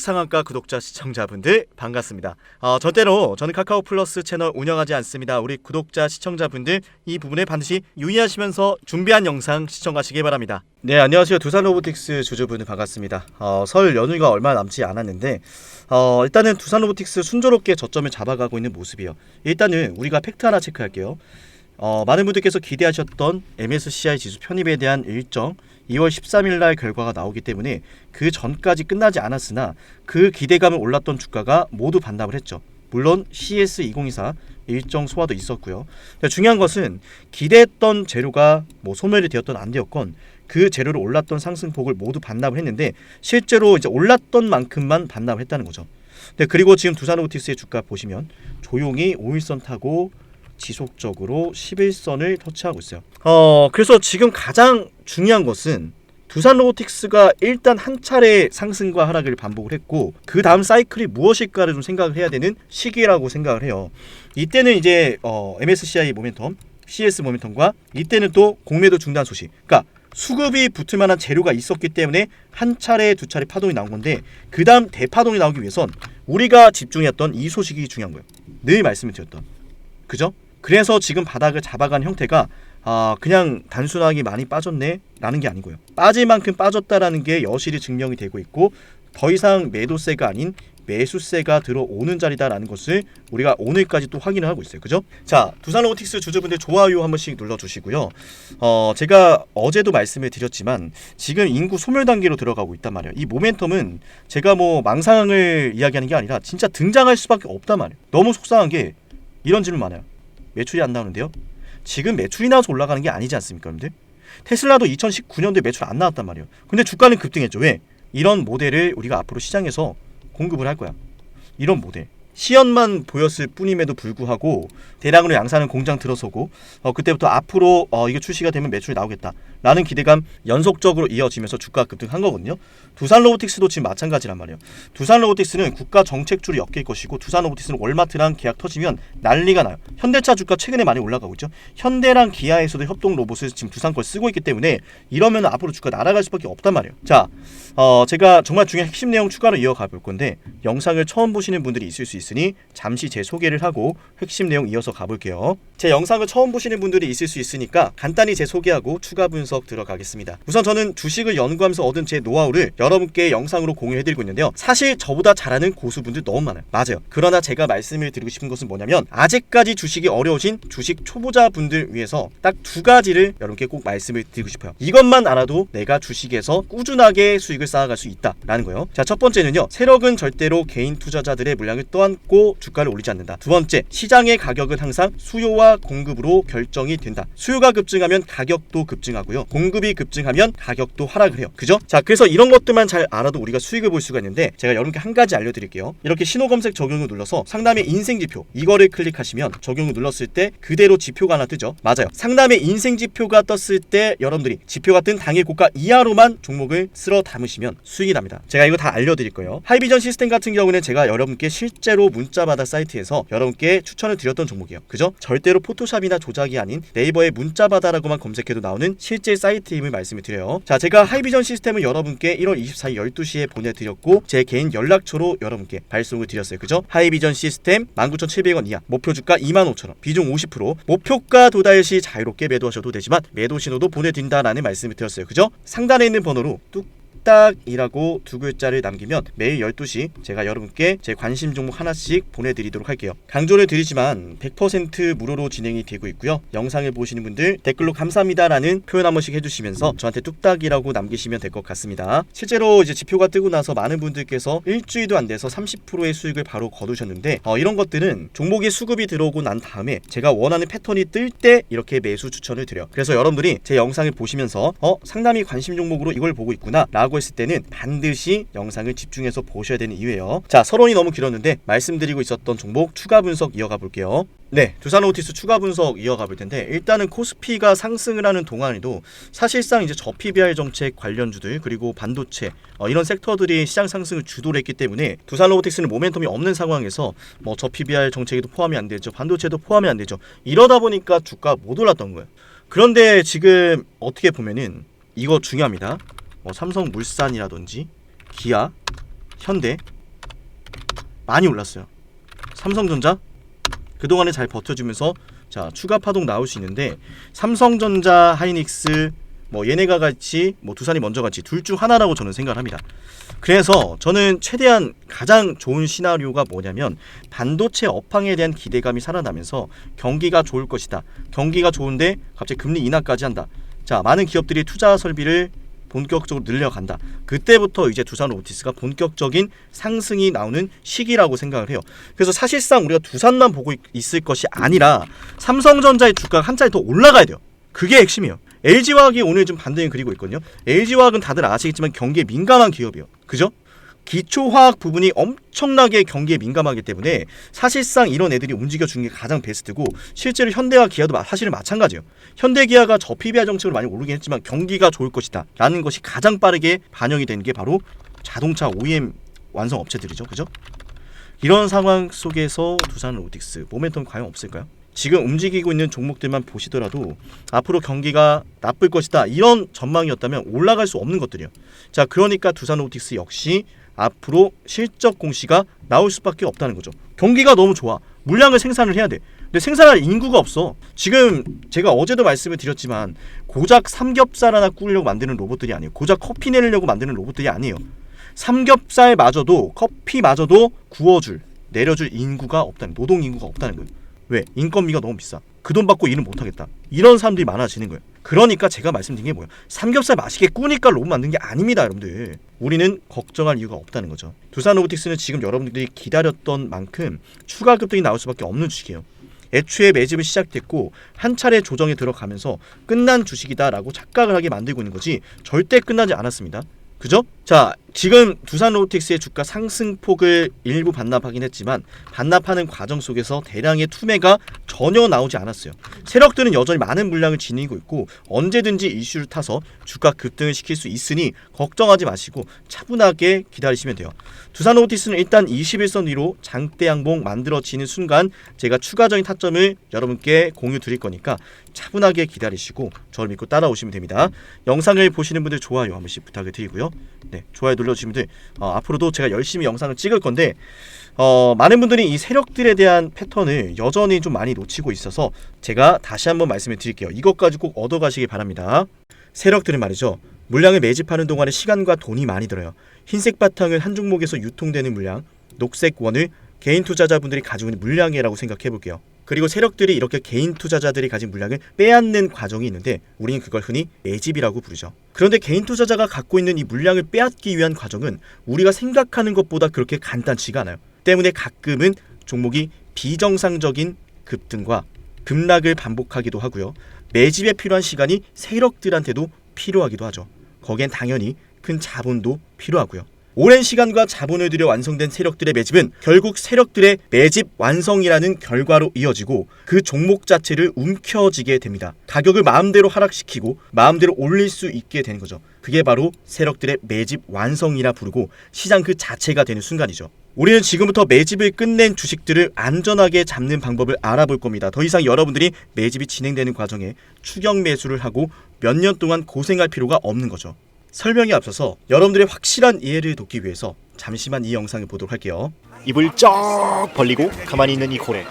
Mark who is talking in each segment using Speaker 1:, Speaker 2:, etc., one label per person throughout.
Speaker 1: 상한가 구독자 시청자분들 반갑습니다. 저는 카카오 플러스 채널 운영하지 않습니다. 우리 구독자 시청자분들 이 부분에 반드시 유의하시면서 준비한 영상 시청하시기 바랍니다. 네, 안녕하세요. 두산로보틱스 주주분들 반갑습니다. 설 연휴가 얼마 남지 않았는데 일단은 두산로보틱스 순조롭게 저점을 잡아가고 있는 모습이에요. 일단은 우리가 팩트 하나 체크할게요. 많은 분들께서 기대하셨던 MSCI 지수 편입에 대한 일정 2월 13일 날 결과가 나오기 때문에 그 전까지 끝나지 않았으나 그 기대감을 올랐던 주가가 모두 반납을 했죠. 물론 CS2024 일정 소화도 있었고요. 중요한 것은 기대했던 재료가 소멸이 되었던 안 되었건 그 재료를 올랐던 상승폭을 모두 반납을 했는데 실제로 이제 올랐던 만큼만 반납을 했다는 거죠. 그리고 지금 두산로보틱스의 주가 보시면 조용히 5일선 타고 지속적으로 11선을 터치하고 있어요. 그래서 지금 가장 중요한 것은 두산로보틱스가 일단 한 차례 상승과 하락을 반복을 했고 그 다음 사이클이 무엇일까를 좀 생각을 해야 되는 시기라고 생각을 해요. 이때는 이제 MSCI 모멘텀, CS 모멘텀과 이때는 또 공매도 중단 소식, 그러니까 수급이 붙을 만한 재료가 있었기 때문에 한 차례 두 차례 파동이 나온 건데 그 다음 대파동이 나오기 위해선 우리가 집중했던 이 소식이 중요한 거예요. 늘 말씀을 드렸던, 그죠? 그래서 지금 바닥을 잡아간 형태가 그냥 단순하게 많이 빠졌네 라는 게 아니고요. 빠질 만큼 빠졌다라는 게 여실히 증명이 되고 있고 더 이상 매도세가 아닌 매수세가 들어오는 자리다라는 것을 우리가 오늘까지 또 확인을 하고 있어요. 그죠? 자, 두산로보틱스 주주분들 좋아요 한 번씩 눌러주시고요. 제가 어제도 말씀을 드렸지만 지금 인구 소멸 단계로 들어가고 있단 말이에요. 이 모멘텀은 제가 망상을 이야기하는 게 아니라 진짜 등장할 수밖에 없단 말이에요. 너무 속상한 게 이런 질문 많아요. 매출이 안 나오는데요? 지금 매출이 나와서 올라가는 게 아니지 않습니까, 여러분들? 테슬라도 2019년도에 매출 안 나왔단 말이에요. 근데 주가는 급등했죠. 왜? 이런 모델을 우리가 앞으로 시장에서 공급을 할 거야. 이런 모델. 시연만 보였을 뿐임에도 불구하고 대량으로 양산은 공장 들어서고 그때부터 앞으로 이게 출시가 되면 매출이 나오겠다라는 기대감 연속적으로 이어지면서 주가 급등한 거거든요. 두산로보틱스도 지금 마찬가지란 말이에요. 두산로보틱스는 국가 정책줄이 엮일 것이고 두산로보틱스는 월마트랑 계약 터지면 난리가 나요. 현대차 주가 최근에 많이 올라가고 있죠. 현대랑 기아에서도 협동 로봇을 지금 두산 걸 쓰고 있기 때문에 이러면 앞으로 주가 날아갈 수밖에 없단 말이에요. 자, 제가 정말 중요한 핵심 내용 추가로 이어가 볼 건데 영상을 처음 보시는 분들이 있을 수 있으니 잠시 제 소개를 하고 핵심 내용 이어서 가볼게요. 제 영상을 처음 보시는 분들이 있을 수 있으니까 간단히 제 소개하고 추가 분석 들어가겠습니다. 우선 저는 주식을 연구하면서 얻은 제 노하우를 여러분께 영상으로 공유해드리고 있는데요. 사실 저보다 잘하는 고수분들 너무 많아요. 맞아요. 그러나 제가 말씀을 드리고 싶은 것은 뭐냐면 아직까지 주식이 어려우신 주식 초보자분들 위해서 딱 두 가지를 여러분께 꼭 말씀을 드리고 싶어요. 이것만 알아도 내가 주식에서 꾸준하게 수익을 쌓아갈 수 있다라는 거예요. 자, 첫 번째는요. 세력은 절대로 개인 투자자들의 물량을 떠안고 주가를 올리지 않는다. 두 번째, 시장의 가격은 항상 수요와 공급으로 결정이 된다. 수요가 급증하면 가격도 급증하고요. 공급이 급증하면 가격도 하락을 해요. 그죠? 자, 그래서 이런 것들만 잘 알아도 우리가 수익을 볼 수가 있는데 제가 여러분께 한 가지 알려드릴게요. 이렇게 신호 검색 적용을 눌러서 상담의 인생 지표 이거를 클릭하시면 적용을 눌렀을 때 그대로 지표가 하나 뜨죠. 맞아요. 상담의 인생 지표가 떴을 때 여러분들이 지표가 뜬 당일 고가 이하로만 종목을 쓸어 담으시면 수익이 납니다. 제가 이거 다 알려드릴 거예요. 하이비전 시스템 같은 경우는 제가 여러분께 실제로 문자받아 사이트에서 여러분께 추천을 드렸던 종목이에요. 그죠? 절대로 포토샵이나 조작이 아닌 네이버에 문자받아라고만 검색해도 나오는 실제 사이트임을 말씀을 드려요. 자, 제가 하이비전 시스템을 여러분께 1월 24일 12시에 보내드렸고 제 개인 연락처로 여러분께 발송을 드렸어요. 그죠? 하이비전 시스템 19,700원 이하, 목표 주가 25,000원, 비중 50%, 목표가 도달 시 자유롭게 매도하셔도 되지만 매도 신호도 보내드린다라는 말씀을 드렸어요. 그죠? 상단에 있는 번호로 뚝딱이라고 두 글자를 남기면 매일 12시 제가 여러분께 제 관심 종목 하나씩 보내드리도록 할게요. 강조를 드리지만 100% 무료로 진행이 되고 있고요. 영상을 보시는 분들 댓글로 감사합니다라는 표현 한 번씩 해주시면서 저한테 뚝딱이라고 남기시면 될 것 같습니다. 실제로 이제 지표가 뜨고 나서 많은 분들께서 일주일도 안 돼서 30%의 수익을 바로 거두셨는데 이런 것들은 종목이 수급이 들어오고 난 다음에 제가 원하는 패턴이 뜰 때 이렇게 매수 추천을 드려요. 그래서 여러분들이 제 영상을 보시면서 상담이 관심 종목으로 이걸 보고 있구나 라고 했을 때는 반드시 영상을 집중해서 보셔야 되는 이유예요. 자, 서론이 너무 길었는데 말씀드리고 있었던 종목 추가 분석 이어가 볼게요. 네, 두산로보틱스 추가 분석 이어가 볼 텐데 일단은 코스피가 상승을 하는 동안에도 사실상 이제 저PBR 정책 관련주들 그리고 반도체 이런 섹터들이 시장 상승을 주도를 했기 때문에 두산로보틱스는 모멘텀이 없는 상황에서 저PBR 정책에도 포함이 안 되죠. 반도체도 포함이 안 되죠. 이러다 보니까 주가 못 올랐던 거예요. 그런데 지금 어떻게 보면은 이거 중요합니다. 삼성물산이라든지 기아 현대 많이 올랐어요. 삼성전자 그동안에 잘 버텨주면서 자 추가 파동 나올 수 있는데 삼성전자, 하이닉스 뭐 얘네가 같이 뭐 두산이 먼저 같이 둘 중 하나라고 저는 생각을 합니다. 그래서 저는 최대한 가장 좋은 시나리오가 뭐냐면 반도체 업황에 대한 기대감이 살아나면서 경기가 좋을 것이다. 경기가 좋은데 갑자기 금리 인하까지 한다. 자 많은 기업들이 투자 설비를 본격적으로 늘려간다. 그때부터 이제 두산 로보틱스가 본격적인 상승이 나오는 시기라고 생각을 해요. 그래서 사실상 우리가 두산만 보고 있을 것이 아니라 삼성전자의 주가가 한 차례 더 올라가야 돼요. 그게 핵심이에요. LG화학이 오늘 좀 반등을 그리고 있거든요. LG화학은 다들 아시겠지만 경기에 민감한 기업이에요. 그죠? 기초화학 부분이 엄청나게 경기에 민감하기 때문에 사실상 이런 애들이 움직여주는 게 가장 베스트고 실제로 현대와 기아도 사실은 마찬가지예요. 현대기아가 저PBR 정책으로 많이 오르긴 했지만 경기가 좋을 것이다 라는 것이 가장 빠르게 반영이 되는 게 바로 자동차 OEM 완성 업체들이죠. 그죠? 이런 상황 속에서 두산 로보틱스 모멘텀 과연 없을까요? 지금 움직이고 있는 종목들만 보시더라도 앞으로 경기가 나쁠 것이다 이런 전망이었다면 올라갈 수 없는 것들이에요. 자 그러니까 두산 로보틱스 역시 앞으로 실적 공시가 나올 수밖에 없다는 거죠. 경기가 너무 좋아. 물량을 생산을 해야 돼. 근데 생산할 인구가 없어. 지금 제가 어제도 말씀을 드렸지만 고작 삼겹살 하나 구우려고 만드는 로봇들이 아니에요. 고작 커피 내려고 만드는 로봇들이 아니에요. 삼겹살마저도 커피마저도 구워줄 내려줄 인구가 없다는 노동 인구가 없다는 거예요. 왜? 인건비가 너무 비싸. 그 돈 받고 일은 못하겠다. 이런 사람들이 많아지는 거예요. 그러니까 제가 말씀드린 게 뭐예요? 삼겹살 맛있게 구우니까 로봇 만든 게 아닙니다, 여러분들. 우리는 걱정할 이유가 없다는 거죠. 두산 로보틱스는 지금 여러분들이 기다렸던 만큼 추가 급등이 나올 수밖에 없는 주식이에요. 애초에 매집은 시작됐고 한 차례 조정에 들어가면서 끝난 주식이다라고 착각을 하게 만들고 있는 거지 절대 끝나지 않았습니다. 그죠? 자, 지금 두산 로보틱스의 주가 상승폭을 일부 반납하긴 했지만 반납하는 과정 속에서 대량의 투매가 전혀 나오지 않았어요. 세력들은 여전히 많은 물량을 지니고 있고 언제든지 이슈를 타서 주가 급등을 시킬 수 있으니 걱정하지 마시고 차분하게 기다리시면 돼요. 두산 로보틱스는 일단 21선 위로 장대 양봉 만들어지는 순간 제가 추가적인 타점을 여러분께 공유 드릴 거니까 차분하게 기다리시고 저를 믿고 따라오시면 됩니다. 영상을 보시는 분들 좋아요 한 번씩 부탁을 드리고요. 네, 좋아요 눌러주시면 돼. 앞으로도 제가 열심히 영상을 찍을 건데 많은 분들이 이 세력들에 대한 패턴을 여전히 좀 많이 놓치고 있어서 제가 다시 한번 말씀을 드릴게요. 이것까지 꼭 얻어가시기 바랍니다. 세력들은 말이죠. 물량을 매집하는 동안에 시간과 돈이 많이 들어요. 흰색 바탕을 한 종목에서 유통되는 물량, 녹색 원을 개인 투자자분들이 가지고 있는 물량이라고 생각해 볼게요. 그리고 세력들이 이렇게 개인 투자자들이 가진 물량을 빼앗는 과정이 있는데 우리는 그걸 흔히 매집이라고 부르죠. 그런데 개인 투자자가 갖고 있는 이 물량을 빼앗기 위한 과정은 우리가 생각하는 것보다 그렇게 간단치가 않아요. 때문에 가끔은 종목이 비정상적인 급등과 급락을 반복하기도 하고요. 매집에 필요한 시간이 세력들한테도 필요하기도 하죠. 거기엔 당연히 큰 자본도 필요하고요. 오랜 시간과 자본을 들여 완성된 세력들의 매집은 결국 세력들의 매집 완성이라는 결과로 이어지고 그 종목 자체를 움켜쥐게 됩니다. 가격을 마음대로 하락시키고 마음대로 올릴 수 있게 되는 거죠. 그게 바로 세력들의 매집 완성이라 부르고 시장 그 자체가 되는 순간이죠. 우리는 지금부터 매집을 끝낸 주식들을 안전하게 잡는 방법을 알아볼 겁니다. 더 이상 여러분들이 매집이 진행되는 과정에 추격 매수를 하고 몇 년 동안 고생할 필요가 없는 거죠. 설명에 앞서서 여러분들의 확실한 이해를 돕기 위해서 잠시만 이 영상을 보도록 할게요.
Speaker 2: 입을 쩍 벌리고 가만히 있는 이 고래.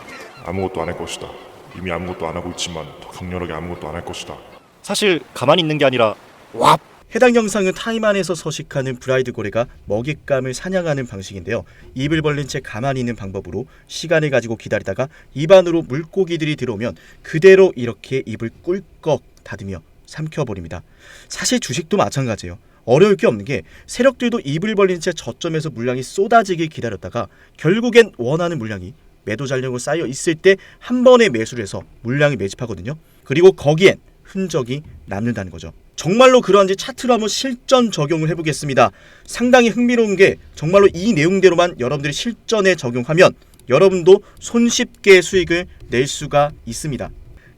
Speaker 3: 아무것도 안 할 것이다. 이미 아무것도 안 하고 있지만 더 강렬하게 아무것도 안 할 것이다.
Speaker 2: 사실 가만히 있는 게 아니라 왑!
Speaker 1: 해당 영상은 타임 안에서 서식하는 브라이드 고래가 먹잇감을 사냥하는 방식인데요. 입을 벌린 채 가만히 있는 방법으로 시간을 가지고 기다리다가 입 안으로 물고기들이 들어오면 그대로 이렇게 입을 꿀꺽 닫으며 삼켜버립니다. 사실 주식도 마찬가지예요. 어려울 게 없는 게 세력들도 입을 벌린 채 저점에서 물량이 쏟아지길 기다렸다가 결국엔 원하는 물량이 매도 잔량으로 쌓여 있을 때 한 번에 매수를 해서 물량을 매집하거든요. 그리고 거기엔 흔적이 남는다는 거죠. 정말로 그러한지 차트로 한번 실전 적용을 해보겠습니다. 상당히 흥미로운 게 정말로 이 내용대로만 여러분들이 실전에 적용하면 여러분도 손쉽게 수익을 낼 수가 있습니다.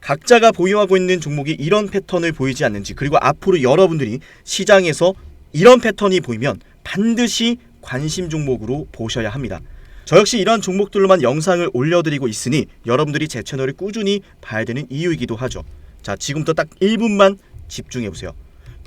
Speaker 1: 각자가 보유하고 있는 종목이 이런 패턴을 보이지 않는지, 그리고 앞으로 여러분들이 시장에서 이런 패턴이 보이면 반드시 관심 종목으로 보셔야 합니다. 저 역시 이러한 종목들로만 영상을 올려드리고 있으니 여러분들이 제 채널을 꾸준히 봐야 되는 이유이기도 하죠. 자, 지금부터 딱 1분만 집중해보세요.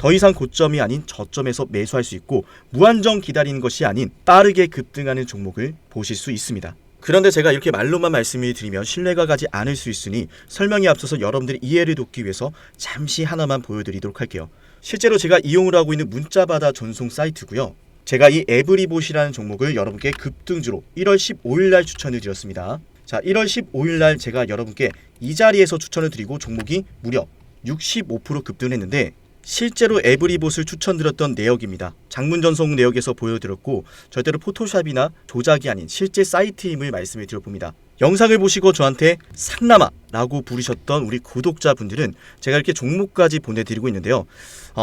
Speaker 1: 더 이상 고점이 아닌 저점에서 매수할 수 있고 무한정 기다리는 것이 아닌 빠르게 급등하는 종목을 보실 수 있습니다. 그런데 제가 이렇게 말로만 말씀을 드리면 신뢰가 가지 않을 수 있으니 설명에 앞서서 여러분들이 이해를 돕기 위해서 잠시 하나만 보여드리도록 할게요. 실제로 제가 이용을 하고 있는 문자바다 전송 사이트고요. 제가 이 에브리봇이라는 종목을 여러분께 급등주로 1월 15일 날 추천을 드렸습니다. 자, 1월 15일 날 제가 여러분께 이 자리에서 추천을 드리고 종목이 무려 65% 급등을 했는데 실제로 에브리봇을 추천드렸던 내역입니다. 장문 전송 내역에서 보여드렸고 절대로 포토샵이나 조작이 아닌 실제 사이트임을 말씀을 드려봅니다. 영상을 보시고 저한테 상남아라고 부르셨던 우리 구독자분들은 제가 이렇게 종목까지 보내드리고 있는데요.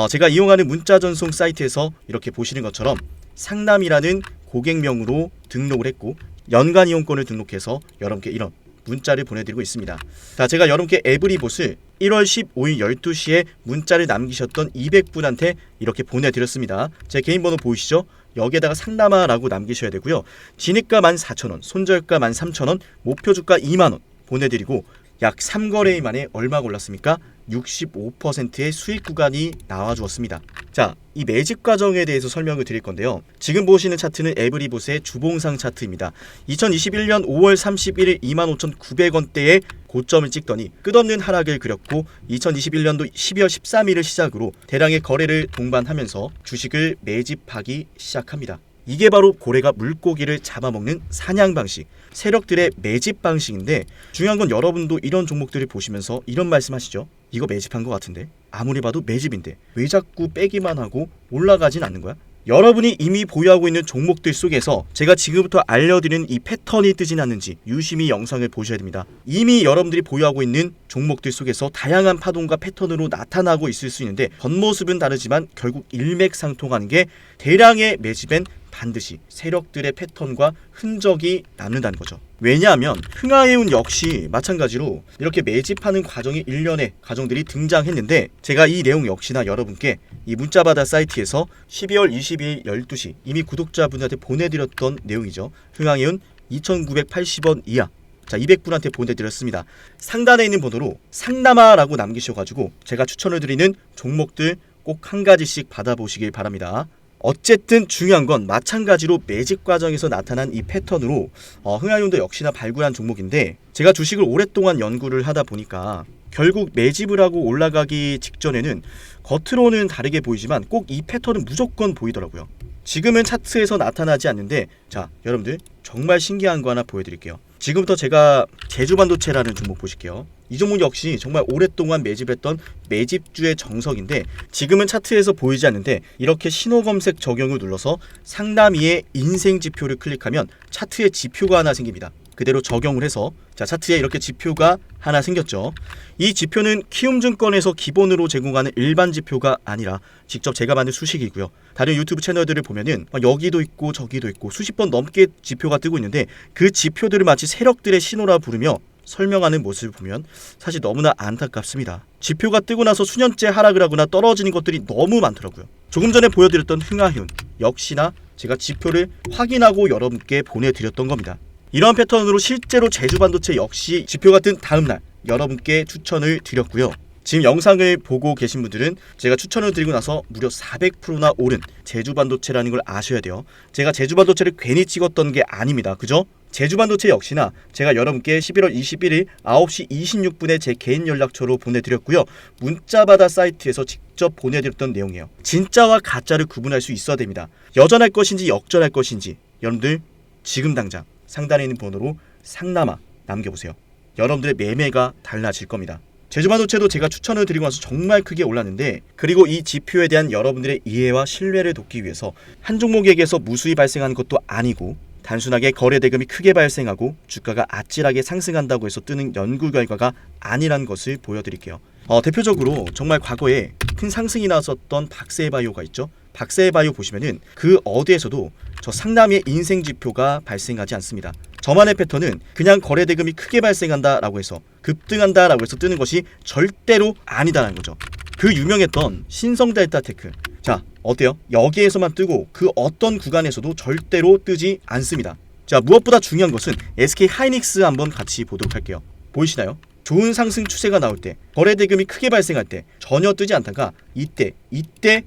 Speaker 1: 제가 이용하는 문자 전송 사이트에서 이렇게 보시는 것처럼 상남이라는 고객명으로 등록을 했고 연간 이용권을 등록해서 여러분께 이런 문자를 보내드리고 있습니다. 자, 제가 여러분께 에브리봇을 1월 15일 12시에 문자를 남기셨던 200분한테 이렇게 보내드렸습니다. 제 개인 번호 보이시죠? 여기에다가 상남아라고 남기셔야 되고요. 진입가 14,000원, 손절가 13,000원, 목표주가 2만원 보내드리고 약 3거래일 만에 얼마가 올랐습니까? 65%의 수익 구간이 나와주었습니다. 자, 이 매집 과정에 대해서 설명을 드릴 건데요. 지금 보시는 차트는 에브리봇의 주봉상 차트입니다. 2021년 5월 31일 25,900원대에 고점을 찍더니 끝없는 하락을 그렸고 2021년도 12월 13일을 시작으로 대량의 거래를 동반하면서 주식을 매집하기 시작합니다. 이게 바로 고래가 물고기를 잡아먹는 사냥 방식, 세력들의 매집 방식인데 중요한 건 여러분도 이런 종목들을 보시면서 이런 말씀 하시죠. 이거 매집한 것 같은데? 아무리 봐도 매집인데 왜 자꾸 빼기만 하고 올라가진 않는 거야? 여러분이 이미 보유하고 있는 종목들 속에서 제가 지금부터 알려드리는 이 패턴이 뜨진 않는지 유심히 영상을 보셔야 됩니다. 이미 여러분들이 보유하고 있는 종목들 속에서 다양한 파동과 패턴으로 나타나고 있을 수 있는데 겉모습은 다르지만 결국 일맥상통하는 게 대량의 매집엔 반드시 세력들의 패턴과 흔적이 남는다는 거죠. 왜냐하면 흥하해운 역시 마찬가지로 이렇게 매집하는 과정이 일련의 과정들이 등장했는데 제가 이 내용 역시나 여러분께 이 문자바다 사이트에서 12월 22일 12시 이미 구독자분한테 보내드렸던 내용이죠. 흥하해운 2,980원 이하. 자, 200분한테 보내드렸습니다. 상단에 있는 번호로 상남아라고 남기셔가지고 제가 추천을 드리는 종목들 꼭 한 가지씩 받아보시길 바랍니다. 어쨌든 중요한 건 마찬가지로 매집 과정에서 나타난 이 패턴으로 흥하해운도 역시나 발굴한 종목인데 제가 주식을 오랫동안 연구를 하다 보니까 결국 매집을 하고 올라가기 직전에는 겉으로는 다르게 보이지만 꼭 이 패턴은 무조건 보이더라고요. 지금은 차트에서 나타나지 않는데 자, 여러분들 정말 신기한 거 하나 보여드릴게요. 지금부터 제가 제주반도체라는 종목 보실게요. 이 종목 역시 정말 오랫동안 매집했던 매집주의 정석인데 지금은 차트에서 보이지 않는데 이렇게 신호검색 적용을 눌러서 상담위의 인생지표를 클릭하면 차트에 지표가 하나 생깁니다. 그대로 적용을 해서 자, 차트에 이렇게 지표가 하나 생겼죠. 이 지표는 키움증권에서 기본으로 제공하는 일반 지표가 아니라 직접 제가 만든 수식이고요. 다른 유튜브 채널들을 보면은 여기도 있고 저기도 있고 수십 번 넘게 지표가 뜨고 있는데 그 지표들을 마치 세력들의 신호라 부르며 설명하는 모습을 보면 사실 너무나 안타깝습니다. 지표가 뜨고 나서 수년째 하락을 하거나 떨어지는 것들이 너무 많더라고요. 조금 전에 보여드렸던 흥하해운 역시나 제가 지표를 확인하고 여러분께 보내드렸던 겁니다. 이러한 패턴으로 실제로 제주반도체 역시 지표가 뜬 다음날 여러분께 추천을 드렸고요. 지금 영상을 보고 계신 분들은 제가 추천을 드리고 나서 무려 400%나 오른 제주반도체라는 걸 아셔야 돼요. 제가 제주반도체를 괜히 찍었던 게 아닙니다. 그죠? 제주반도체 역시나 제가 여러분께 11월 21일 9시 26분에 제 개인 연락처로 보내드렸고요. 문자바다 사이트에서 직접 보내드렸던 내용이에요. 진짜와 가짜를 구분할 수 있어야 됩니다. 여전할 것인지 역전할 것인지 여러분들 지금 당장 상단에 있는 번호로 상남아 남겨보세요. 여러분들의 매매가 달라질 겁니다. 제주반도체도 제가 추천을 드리고 나서 정말 크게 올랐는데 그리고 이 지표에 대한 여러분들의 이해와 신뢰를 돕기 위해서 한 종목에게서 무수히 발생한 것도 아니고 단순하게 거래 대금이 크게 발생하고 주가가 아찔하게 상승한다고 해서 뜨는 연구 결과가 아니란 것을 보여드릴게요. 대표적으로 정말 과거에 큰 상승이 나왔었던 박세바이오가 있죠. 박세바이오 보시면은 그 어디에서도 저 상남의 인생 지표가 발생하지 않습니다. 저만의 패턴은 그냥 거래 대금이 크게 발생한다라고 해서 급등한다라고 해서 뜨는 것이 절대로 아니다라는 거죠. 그 유명했던 신성델타테크, 자 어때요? 여기에서만 뜨고 그 어떤 구간에서도 절대로 뜨지 않습니다. 자, 무엇보다 중요한 것은 SK 하이닉스 한번 같이 보도록 할게요. 보이시나요? 좋은 상승 추세가 나올 때, 거래 대금이 크게 발생할 때 전혀 뜨지 않다가 이때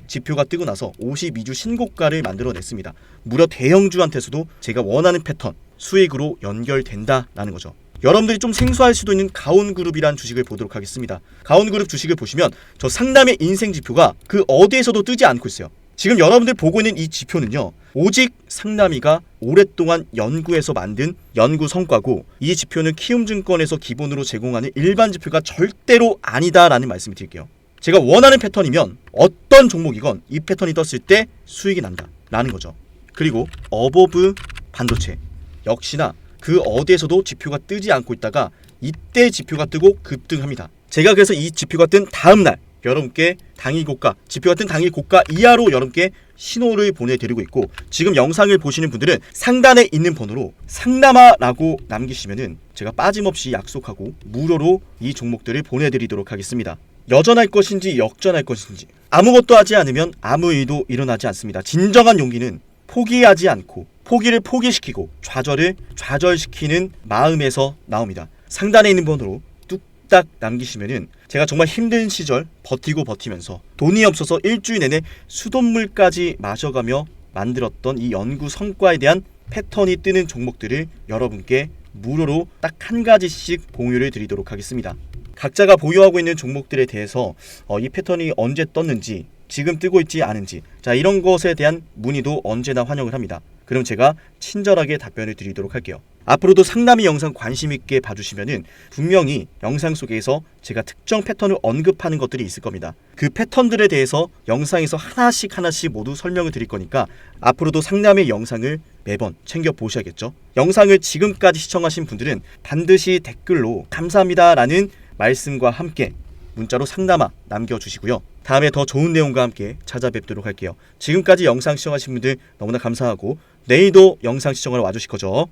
Speaker 1: 지표가 뜨고 나서 52주 신고가를 만들어냈습니다. 무려 대형주한테서도 제가 원하는 패턴, 수익으로 연결된다라는 거죠. 여러분들이 좀 생소할 수도 있는 가온그룹이란 주식을 보도록 하겠습니다. 가온그룹 주식을 보시면 저 상담의 인생 지표가 그 어디에서도 뜨지 않고 있어요. 지금 여러분들 보고 있는 이 지표는요, 오직 상남이가 오랫동안 연구해서 만든 연구 성과고, 이 지표는 키움증권에서 기본으로 제공하는 일반 지표가 절대로 아니다라는 말씀을 드릴게요. 제가 원하는 패턴이면 어떤 종목이건 이 패턴이 떴을 때 수익이 난다 라는 거죠. 그리고 어버브 반도체 역시나 그 어디에서도 지표가 뜨지 않고 있다가 이때 지표가 뜨고 급등합니다. 제가 그래서 이 지표가 뜬 다음날 여러분께 당일 고가, 지표가 뜬 당일 고가 이하로 여러분께 신호를 보내드리고 있고, 지금 영상을 보시는 분들은 상단에 있는 번호로 상남아라고 남기시면은 제가 빠짐없이 약속하고 무료로 이 종목들을 보내드리도록 하겠습니다. 여전할 것인지 역전할 것인지 아무것도 하지 않으면 아무 일도 일어나지 않습니다. 진정한 용기는 포기하지 않고 포기를 포기시키고 좌절을 좌절시키는 마음에서 나옵니다. 상단에 있는 번호로 뚝딱 남기시면은 제가 정말 힘든 시절 버티면서 돈이 없어서 일주일 내내 수돗물까지 마셔가며 만들었던 이 연구 성과에 대한 패턴이 뜨는 종목들을 여러분께 무료로 딱 한 가지씩 공유를 드리도록 하겠습니다. 각자가 보유하고 있는 종목들에 대해서 이 패턴이 언제 떴는지, 지금 뜨고 있지 않은지, 자, 이런 것에 대한 문의도 언제나 환영을 합니다. 그럼 제가 친절하게 답변을 드리도록 할게요. 앞으로도 상담이 영상 관심 있게 봐주시면은 분명히 영상 속에서 제가 특정 패턴을 언급하는 것들이 있을 겁니다. 그 패턴들에 대해서 영상에서 하나씩 모두 설명을 드릴 거니까 앞으로도 상담의 영상을 매번 챙겨 보셔야겠죠. 영상을 지금까지 시청하신 분들은 반드시 댓글로 감사합니다라는 말씀과 함께 문자로 상담아 남겨주시고요. 다음에 더 좋은 내용과 함께 찾아뵙도록 할게요. 지금까지 영상 시청하신 분들 너무나 감사하고 내일도 영상 시청하러 와주실 거죠.